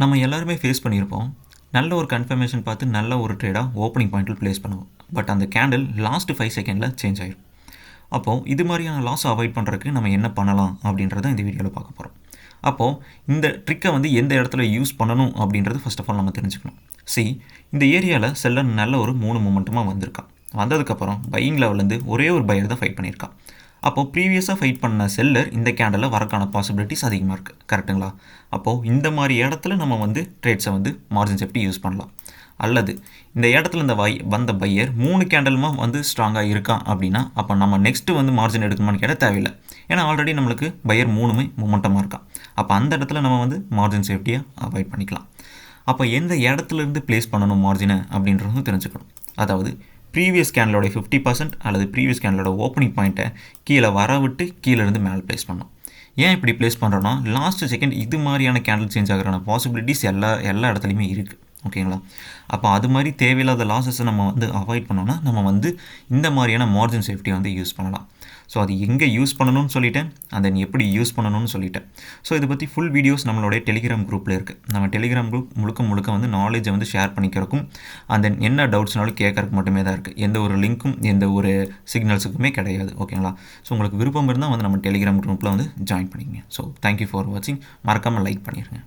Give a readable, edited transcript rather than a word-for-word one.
நம்ம எல்லாருமே ஃபேஸ் பண்ணியிருப்போம். நல்ல ஒரு கன்ஃபர்மேஷன் பார்த்து நல்ல ஒரு ட்ரேடாக ஓப்பனிங் பாயிண்டில் ப்ளேஸ் பண்ணுவோம். பட் அந்த கேண்டில் லாஸ்ட் 5 செகண்டில் சேஞ்ச் ஆயிடும். அப்போது இது மாதிரியான லாஸ் அவாய்ட் பண்ணுறதுக்கு நம்ம என்ன பண்ணலாம் அப்படின்றத இந்த வீடியோவில் பார்க்க போகிறோம். அப்போது இந்த ட்ரிக்கை வந்து எந்த இடத்துல யூஸ் பண்ணணும் அப்படின்றது ஃபர்ஸ்ட் ஆஃப் ஆல் நம்ம தெரிஞ்சுக்கணும். இந்த ஏரியாவில் செல்லர் நல்ல ஒரு 3 மூமெண்ட்டமாக வந்திருக்கான். வந்ததுக்கப்புறம் பையிங் லெவல்லேருந்து ஒரே ஒரு பையர் தான் ஃபைட் பண்ணியிருக்கான். அப்போது ப்ரீவியஸாக ஃபைட் பண்ண செல்லர் இந்த கேண்டலில் வரக்கான பாசிபிலிட்டிஸ் அதிகமாக இருக்குது. கரெக்டுங்களா? அப்போது இந்த மாதிரி இடத்துல நம்ம வந்து ட்ரேட்ஸை வந்து மார்ஜின் சேஃப்டி யூஸ் பண்ணலாம். அல்லது இந்த இடத்துல இந்த வந்த பையர் 3 கேண்டலுமா வந்து ஸ்ட்ராங்காக இருக்கான் அப்படின்னா அப்போ நம்ம நெக்ஸ்ட்டு வந்து மார்ஜின் எடுக்கணுமான்னு கேட்டால் தேவையில்லை. ஏன்னா ஆல்ரெடி நம்மளுக்கு பையர் 3மே மூமெண்டமாக இருக்கான். அப்போ அந்த இடத்துல நம்ம வந்து மார்ஜின் சேஃப்டியை அவாய்ட் பண்ணிக்கலாம். அப்போ எந்த இடத்துலேருந்து ப்ளேஸ் பண்ணணும் மார்ஜினை அப்படின்றதும் தெரிஞ்சுக்கணும். அதாவது ப்ரீவியஸ் கேண்டலோட 50% அல்லது ப்ரீவியஸ் கேண்டலோட ஓப்பனிங் பாயிண்ட்டை கீழே வர விட்டு கீழேருந்து மேலே ப்ளேஸ் பண்ணணும். ஏன் இப்படி ப்ளேஸ் பண்ணுறோன்னா லாஸ்ட் செகண்ட் இது மாதிரியான கேண்டில் சேஞ்ச் ஆகிறான பாசிபிலிட்டிஸ் எல்லா இடத்துலையுமே இருக்குது. ஓகேங்களா? அப்போ அது மாதிரி தேவையில்லாத லாஸஸை நம்ம வந்து அவாய்ட் பண்ணோன்னா நம்ம வந்து இந்த மாதிரியான மார்ஜின் சேஃப்டியை வந்து யூஸ் பண்ணலாம். ஸோ அது எங்கே யூஸ் பண்ணணும்னு சொல்லிட்டேன், அந்த எப்படி யூஸ் பண்ணணும்னு சொல்லிட்டேன். ஸோ இதை பற்றி ஃபுல் வீடியோஸ் நம்மளுடைய டெலிகிராம் குரூப்பில் இருக்குது. நம்ம டெலிகிராம் குரூப் முழுக்க வந்து நாலேஜை வந்து ஷேர் பண்ணிக்கிறக்கும் அந்த என்ன டவுட்ஸ்னாலும் கேட்கறதுக்கு மட்டுமே தான் இருக்குது. எந்த ஒரு லிங்க்கும் எந்த ஒரு சிக்னல்ஸுக்குமே கிடையாது. ஓகேங்களா? ஸோ உங்களுக்கு விருப்பம் இருந்தால் வந்து நம்ம டெலிகிராம் குரூப்பில் வந்து ஜாயின் பண்ணிக்கங்க. ஸோ தேங்க்யூ ஃபார் வாட்சிங். மறக்காமல் லைக் பண்ணிடுங்க.